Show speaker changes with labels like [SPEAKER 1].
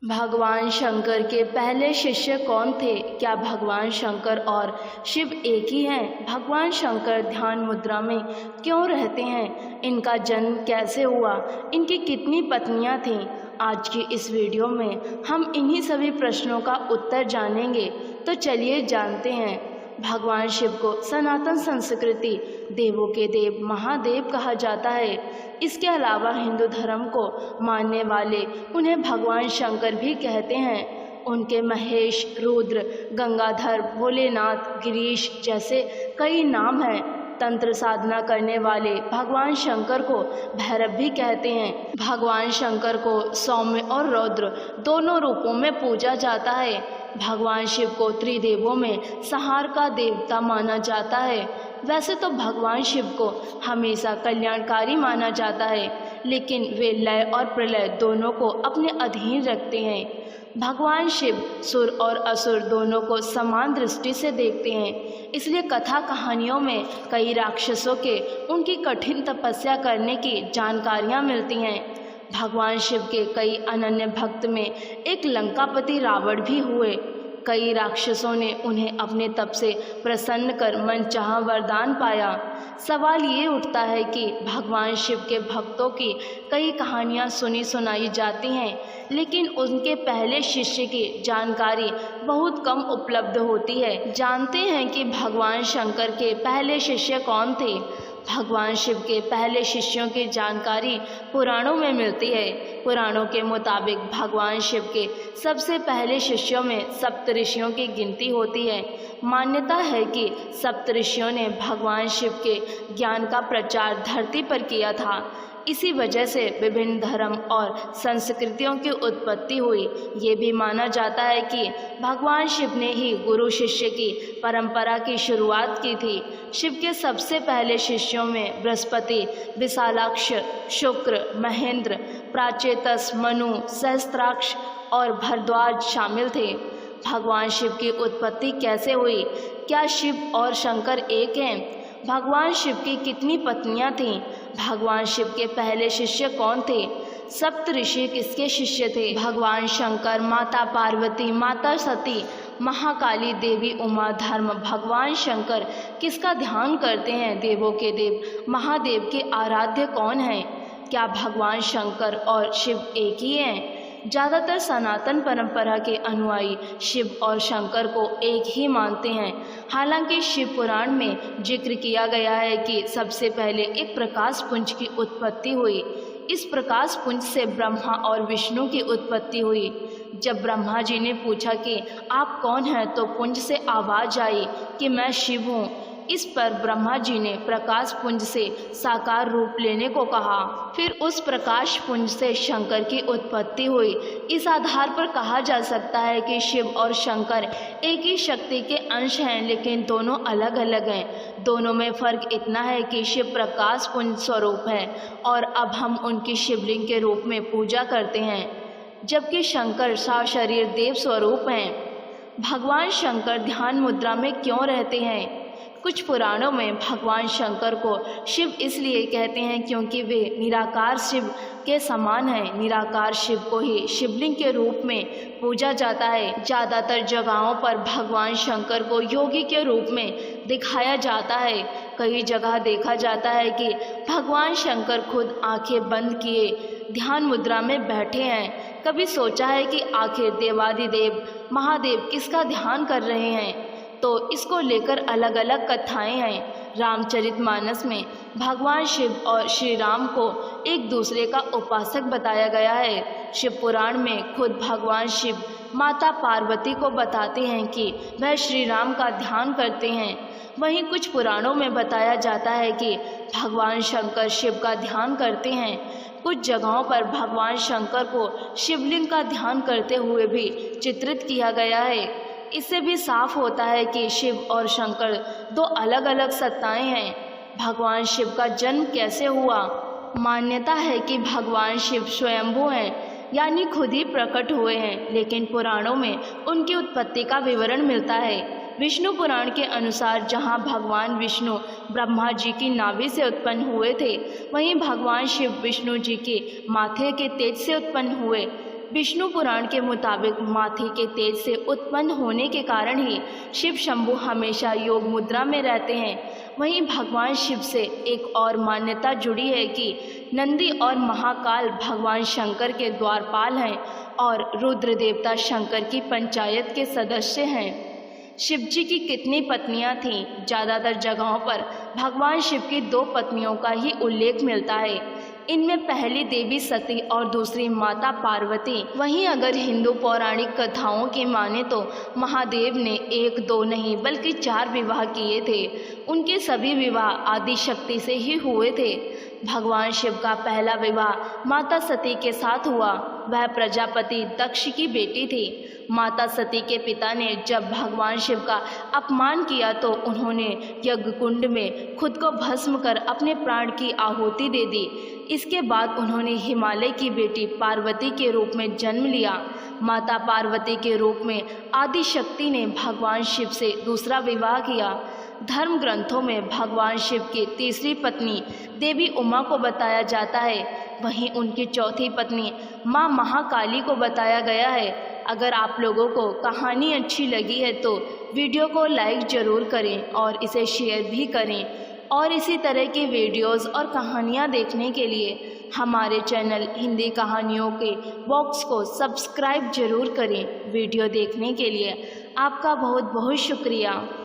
[SPEAKER 1] भगवान शंकर के पहले शिष्य कौन थे? क्या भगवान शंकर और शिव एक ही हैं? भगवान शंकर ध्यान मुद्रा में क्यों रहते हैं? इनका जन्म कैसे हुआ? इनकी कितनी पत्नियां थीं? आज की इस वीडियो में हम इन्हीं सभी प्रश्नों का उत्तर जानेंगे। तो चलिए जानते हैं। भगवान शिव को सनातन संस्कृति देवों के देव महादेव कहा जाता है। इसके अलावा हिंदू धर्म को मानने वाले उन्हें भगवान शंकर भी कहते हैं। उनके महेश, रुद्र, गंगाधर, भोलेनाथ, गिरीश जैसे कई नाम हैं। तंत्र साधना करने वाले भगवान शंकर को भैरव भी कहते हैं। भगवान शंकर को सौम्य और रौद्र दोनों रूपों में पूजा जाता है। भगवान शिव को त्रिदेवों में संहार का देवता माना जाता है। वैसे तो भगवान शिव को हमेशा कल्याणकारी माना जाता है, लेकिन वे लय और प्रलय दोनों को अपने अधीन रखते हैं। भगवान शिव सुर और असुर दोनों को समान दृष्टि से देखते हैं। इसलिए कथा कहानियों में कई राक्षसों के उनकी कठिन तपस्या करने की जानकारियाँ मिलती हैं। भगवान शिव के कई अनन्य भक्त में एक लंकापति रावण भी हुए। कई राक्षसों ने उन्हें अपने तप से प्रसन्न कर मनचाहा वरदान पाया। सवाल ये उठता है कि भगवान शिव के भक्तों की कई कहानियाँ सुनी सुनाई जाती हैं, लेकिन उनके पहले शिष्य की जानकारी बहुत कम उपलब्ध होती है। जानते हैं कि भगवान शंकर के पहले शिष्य कौन थे। भगवान शिव के पहले शिष्यों की जानकारी पुराणों में मिलती है। पुराणों के मुताबिक भगवान शिव के सबसे पहले शिष्यों में सप्तऋषियों की गिनती होती है। मान्यता है कि सप्तऋषियों ने भगवान शिव के ज्ञान का प्रचार धरती पर किया था। इसी वजह से विभिन्न धर्म और संस्कृतियों की उत्पत्ति हुई। ये भी माना जाता है कि भगवान शिव ने ही गुरु शिष्य की परंपरा की शुरुआत की थी। शिव के सबसे पहले शिष्यों में बृहस्पति, विशालाक्ष, शुक्र, महेंद्र, प्राचेतस, मनु, सहस्त्राक्ष और भरद्वाज शामिल थे। भगवान शिव की उत्पत्ति कैसे हुई? क्या शिव और शंकर एक हैं? भगवान शिव की कितनी पत्नियां थीं? भगवान शिव के पहले शिष्य कौन थे? सप्तऋषि किसके शिष्य थे? भगवान शंकर, माता पार्वती, माता सती, महाकाली, देवी उमा, धर्म भगवान शंकर किसका ध्यान करते हैं? देवों के देव महादेव के आराध्य कौन हैं? क्या भगवान शंकर और शिव एक ही हैं? ज़्यादातर सनातन परंपरा के अनुयायी शिव और शंकर को एक ही मानते हैं। हालांकि शिव पुराण में जिक्र किया गया है कि सबसे पहले एक प्रकाश पुंज की उत्पत्ति हुई। इस प्रकाश पुंज से ब्रह्मा और विष्णु की उत्पत्ति हुई। जब ब्रह्मा जी ने पूछा कि आप कौन हैं, तो पुंज से आवाज़ आई कि मैं शिव हूँ। इस पर ब्रह्मा जी ने प्रकाश पुंज से साकार रूप लेने को कहा। फिर उस प्रकाश पुंज से शंकर की उत्पत्ति हुई। इस आधार पर कहा जा सकता है कि शिव और शंकर एक ही शक्ति के अंश हैं, लेकिन दोनों अलग अलग हैं। दोनों में फर्क इतना है कि शिव प्रकाश पुंज स्वरूप है और अब हम उनकी शिवलिंग के रूप में पूजा करते हैं, जबकि शंकर सशरीर देव स्वरूप हैं। भगवान शंकर ध्यान मुद्रा में क्यों रहते हैं? कुछ पुराणों में भगवान शंकर को शिव इसलिए कहते हैं क्योंकि वे निराकार शिव के समान हैं। निराकार शिव को ही शिवलिंग के रूप में पूजा जाता है। ज़्यादातर जगहों पर भगवान शंकर को योगी के रूप में दिखाया जाता है। कई जगह देखा जाता है कि भगवान शंकर खुद आंखें बंद किए ध्यान मुद्रा में बैठे हैं। कभी सोचा है कि आखिर देवादिदेव महादेव किसका ध्यान कर रहे हैं? तो इसको लेकर अलग अलग कथाएं हैं। रामचरितमानस में भगवान शिव और श्री राम को एक दूसरे का उपासक बताया गया है। शिव पुराण में खुद भगवान शिव माता पार्वती को बताते हैं कि वह श्री राम का ध्यान करते हैं। वहीं कुछ पुराणों में बताया जाता है कि भगवान शंकर शिव का ध्यान करते हैं। कुछ जगहों पर भगवान शंकर को शिवलिंग का ध्यान करते हुए भी चित्रित किया गया है। इससे भी साफ होता है कि शिव और शंकर दो अलग अलग सत्ताएं हैं। भगवान शिव का जन्म कैसे हुआ? मान्यता है कि भगवान शिव स्वयंभू हैं, यानी खुद ही प्रकट हुए हैं, लेकिन पुराणों में उनकी उत्पत्ति का विवरण मिलता है। विष्णु पुराण के अनुसार जहाँ भगवान विष्णु ब्रह्मा जी की नाभि से उत्पन्न हुए थे, वहीं भगवान शिव विष्णु जी के माथे के तेज से उत्पन्न हुए। विष्णु पुराण के मुताबिक माथि के तेज से उत्पन्न होने के कारण ही शिव शंभु हमेशा योग मुद्रा में रहते हैं। वहीं भगवान शिव से एक और मान्यता जुड़ी है कि नंदी और महाकाल भगवान शंकर के द्वारपाल हैं और रुद्र देवता शंकर की पंचायत के सदस्य हैं। शिव जी की कितनी पत्नियां थीं? ज़्यादातर जगहों पर भगवान शिव की 2 पत्नियों का ही उल्लेख मिलता है। इनमें पहली देवी सती और दूसरी माता पार्वती। वहीं अगर हिंदू पौराणिक कथाओं की माने तो महादेव ने 1-2 नहीं बल्कि 4 विवाह किए थे। उनके सभी विवाह आदि शक्ति से ही हुए थे। भगवान शिव का पहला विवाह माता सती के साथ हुआ। वह प्रजापति दक्ष की बेटी थी। माता सती के पिता ने जब भगवान शिव का अपमान किया तो उन्होंने यज्ञ कुंड में खुद को भस्म कर अपने प्राण की आहुति दे दी। इसके बाद उन्होंने हिमालय की बेटी पार्वती के रूप में जन्म लिया। माता पार्वती के रूप में आदि शक्ति ने भगवान शिव से दूसरा विवाह किया। धर्म ग्रंथों में भगवान शिव की तीसरी पत्नी देवी उमा को बताया जाता है। वहीं उनकी चौथी पत्नी माँ महाकाली को बताया गया है। अगर आप लोगों को कहानी अच्छी लगी है तो वीडियो को लाइक ज़रूर करें और इसे शेयर भी करें। और इसी तरह की वीडियोस और कहानियाँ देखने के लिए हमारे चैनल हिंदी कहानियों के बॉक्स को सब्सक्राइब ज़रूर करें। वीडियो देखने के लिए आपका बहुत बहुत शुक्रिया।